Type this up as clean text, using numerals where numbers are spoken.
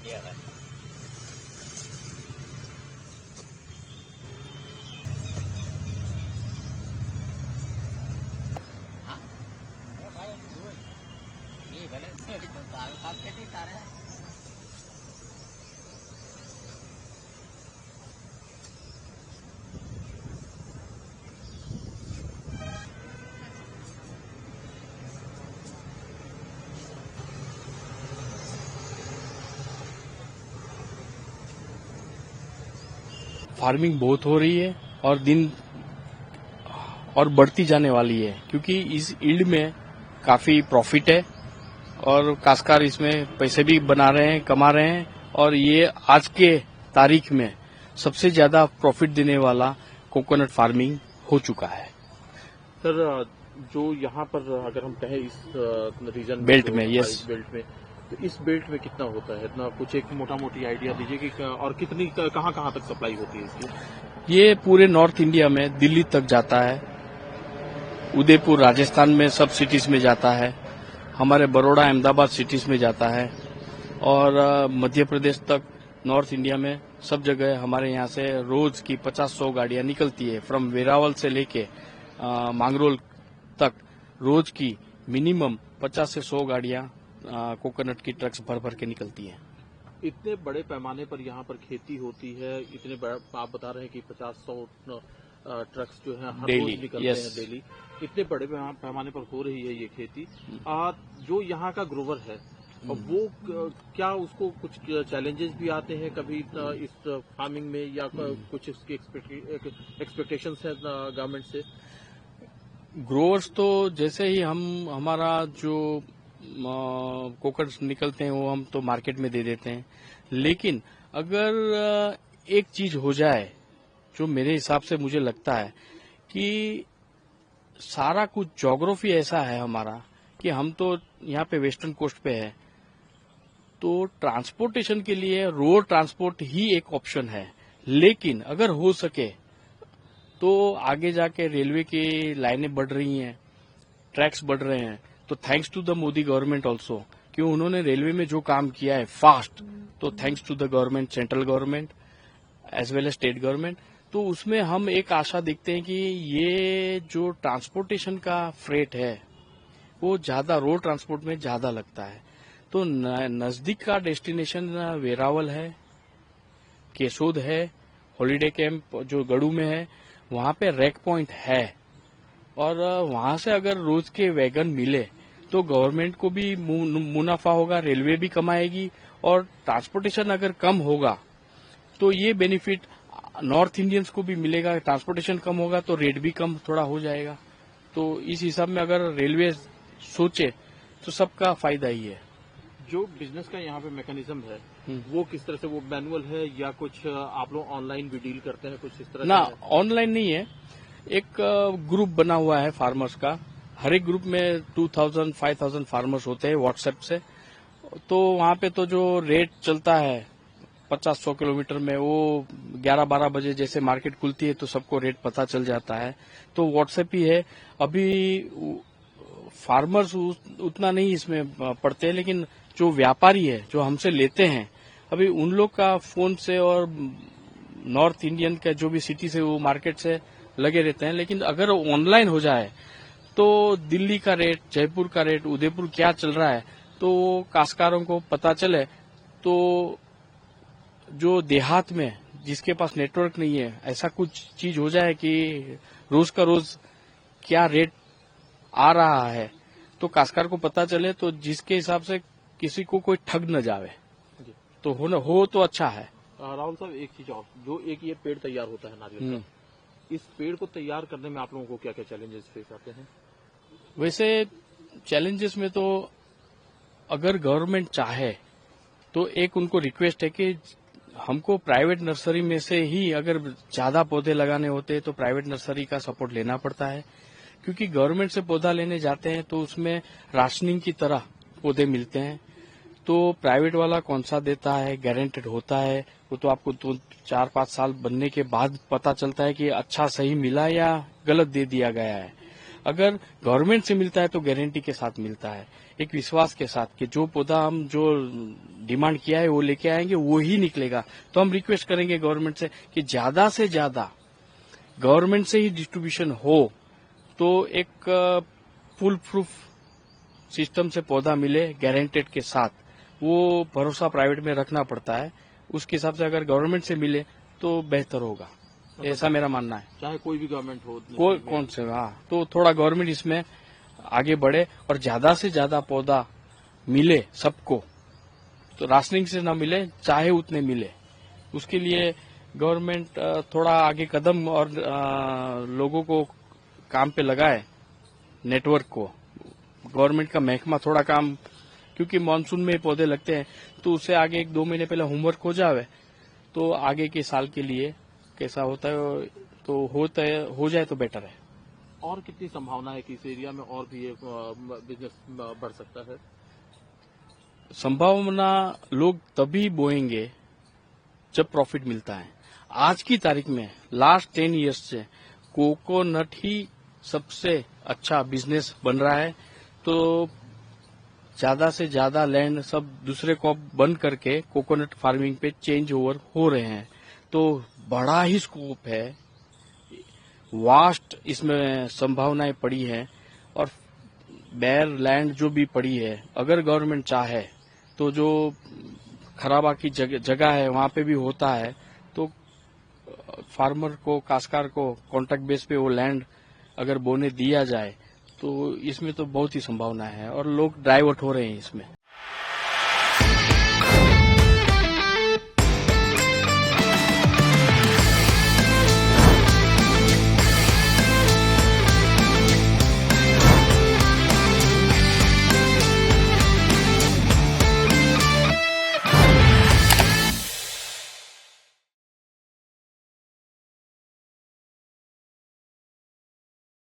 बढ़िया है। हाँ भाई ये भले काम कैसे तारे हैं। फार्मिंग बहुत हो रही है और दिन और बढ़ती जाने वाली है, क्योंकि इस ईल्ड में काफी प्रॉफिट है और काश्तकार इसमें पैसे भी बना रहे हैं, कमा रहे हैं, और ये आज के तारीख में सबसे ज्यादा प्रॉफिट देने वाला कोकोनट फार्मिंग हो चुका है। सर, जो यहाँ पर अगर हम कहें इस रीजन बेल्ट में, यस, बेल्ट में, तो इस बेल्ट में कितना होता है, इतना कुछ एक मोटा मोटी आइडिया दीजिए कि और कितनी कहाँ कहाँ तक सप्लाई होती है इसकी? ये पूरे नॉर्थ इंडिया में दिल्ली तक जाता है, उदयपुर राजस्थान में सब सिटीज में जाता है, हमारे बड़ौदा अहमदाबाद सिटीज में जाता है, और मध्य प्रदेश तक, नॉर्थ इंडिया में सब जगह हमारे यहाँ से रोज की 50-100 गाड़ियां निकलती है। फ्रॉम वेरावल से लेके मांगरोल तक रोज की मिनिमम 50 से 100 गाड़ियां कोकोनट की ट्रक्स भर भर के निकलती हैं। इतने बड़े पैमाने पर यहाँ पर खेती होती है, आप बता रहे हैं कि 50-100 ट्रक्स जो है हर रोज निकलते हैं डेली। इतने बड़े पैमाने पर हो रही है ये खेती। जो यहाँ का ग्रोवर है वो क्या उसको कुछ चैलेंजेस भी आते हैं कभी इस फार्मिंग में, या कुछ इसकी एक्सपेक्टेशंस है गवर्नमेंट से? ग्रोवर्स तो जैसे ही हमारा जो कोकोनट निकलते हैं वो हम तो मार्केट में दे देते हैं, लेकिन अगर एक चीज हो जाए जो मेरे हिसाब से मुझे लगता है कि सारा कुछ ज्योग्राफी ऐसा है हमारा कि हम तो यहाँ पे वेस्टर्न कोस्ट पे है, तो ट्रांसपोर्टेशन के लिए रोड ट्रांसपोर्ट ही एक ऑप्शन है। लेकिन अगर हो सके तो आगे जाके रेलवे की लाइनें बढ़ रही हैं, ट्रैक्स बढ़ रहे हैं, तो thanks to the Modi government also, कि उन्होंने रेलवे में जो काम किया है फास्ट, तो thanks to the government, central government as well as state government, तो उसमें हम एक आशा देखते हैं कि ये जो ट्रांसपोर्टेशन का फ्रेट है वो ज्यादा रोड ट्रांसपोर्ट में ज्यादा लगता है। तो नजदीक का डेस्टिनेशन वेरावल है, केसोद है, हॉलीडे कैंप जो गड़ू में है, वहां पे रैक पॉइंट है, और वहां से अगर रोज के वैगन मिले तो गवर्नमेंट को भी मुनाफा होगा, रेलवे भी कमाएगी, और ट्रांसपोर्टेशन अगर कम होगा तो ये बेनिफिट नॉर्थ इंडियंस को भी मिलेगा। ट्रांसपोर्टेशन कम होगा तो रेट भी कम थोड़ा हो जाएगा। तो इस हिसाब में अगर रेलवे सोचे तो सबका फायदा ही है। जो बिजनेस का यहाँ पे मैकेनिज्म है वो किस तरह से, वो मैनुअल है या कुछ आप लोग ऑनलाइन भी डील करते हैं, कुछ इस तरह? ना, ऑनलाइन नहीं है, एक ग्रुप बना हुआ है फार्मर्स का। हर एक ग्रुप में 2000-5000 फार्मर्स होते हैं व्हाट्सएप से। तो वहां पे तो जो रेट चलता है 50-100 किलोमीटर में, वो 11-12 बजे जैसे मार्केट खुलती है तो सबको रेट पता चल जाता है। तो व्हाट्सएप ही है। अभी फार्मर्स उतना नहीं इसमें पड़ते हैं, लेकिन जो व्यापारी है जो हमसे लेते हैं, अभी उन लोग का फोन से और नॉर्थ इंडियन का जो भी सिटी से वो मार्केट से लगे रहते हैं। लेकिन अगर ऑनलाइन हो जाए तो दिल्ली का रेट, जयपुर का रेट, उदयपुर क्या चल रहा है, तो काश्तकारों को पता चले, तो जो देहात में जिसके पास नेटवर्क नहीं है, ऐसा कुछ चीज हो जाए कि रोज का रोज क्या रेट आ रहा है, तो काश्तकार को पता चले, तो जिसके हिसाब से किसी को कोई ठग न जावे, तो हो तो अच्छा है। राहुल साहब, एक चीज और, जो एक ये पेड़ तैयार होता है नारियल का, इस पेड़ को तैयार करने में आप लोगों को क्या क्या चैलेंजेस फेस आते हैं? वैसे चैलेंजेस में तो अगर गवर्नमेंट चाहे तो एक उनको रिक्वेस्ट है कि हमको प्राइवेट नर्सरी में से ही अगर ज्यादा पौधे लगाने होते हैं तो प्राइवेट नर्सरी का सपोर्ट लेना पड़ता है, क्योंकि गवर्नमेंट से पौधा लेने जाते हैं तो उसमें राशनिंग की तरह पौधे मिलते हैं। तो प्राइवेट वाला कौन सा देता है, गारंटेड होता है, वो तो आपको 4-5 साल बनने के बाद पता चलता है कि अच्छा सही मिला या गलत दे दिया गया है। अगर गवर्नमेंट से मिलता है तो गारंटी के साथ मिलता है, एक विश्वास के साथ कि जो पौधा हम जो डिमांड किया है वो लेके आएंगे वो ही निकलेगा। तो हम रिक्वेस्ट करेंगे गवर्नमेंट से कि ज्यादा से ज्यादा गवर्नमेंट से ही डिस्ट्रीब्यूशन हो, तो एक फुल प्रूफ सिस्टम से पौधा मिले गारंटेड के साथ। वो भरोसा प्राइवेट में रखना पड़ता है, उसके हिसाब से अगर गवर्नमेंट से मिले तो बेहतर होगा, ऐसा मेरा मानना है। चाहे कोई भी गवर्नमेंट हो, कोई कौन से, हाँ, तो थोड़ा गवर्नमेंट इसमें आगे बढ़े और ज्यादा से ज्यादा पौधा मिले सबको, तो राशनिंग से न मिले चाहे उतने मिले, उसके लिए गवर्नमेंट थोड़ा आगे कदम और लोगों को काम पे लगाए, नेटवर्क को। गवर्नमेंट का महकमा थोड़ा काम, क्योंकि मानसून में पौधे लगते हैं तो उससे आगे 1-2 महीने पहले होमवर्क हो जावे तो आगे के साल के लिए कैसा होता है तो हो जाए तो बेटर है। और कितनी संभावना है कि इस एरिया में और भी ये बिजनेस बढ़ सकता है? संभावना लोग तभी बोएंगे जब प्रॉफिट मिलता है। आज की तारीख में लास्ट 10 इयर्स से कोकोनट ही सबसे अच्छा बिजनेस बन रहा है, तो ज्यादा से ज्यादा लैंड सब दूसरे को बंद करके कोकोनट फार्मिंग पे चेंज ओवर हो रहे हैं, तो बड़ा ही स्कोप है, वास्ट इसमें संभावनाएं पड़ी हैं। और बेयर लैंड जो भी पड़ी है, अगर गवर्नमेंट चाहे तो जो खराबा की जगह है वहां पे भी होता है, तो फार्मर को, काश्तकार को कॉन्ट्रैक्ट बेस पे वो लैंड अगर बोने दिया जाए तो इसमें तो बहुत ही संभावना है और लोग डाइवर्ट हो रहे हैं इसमें।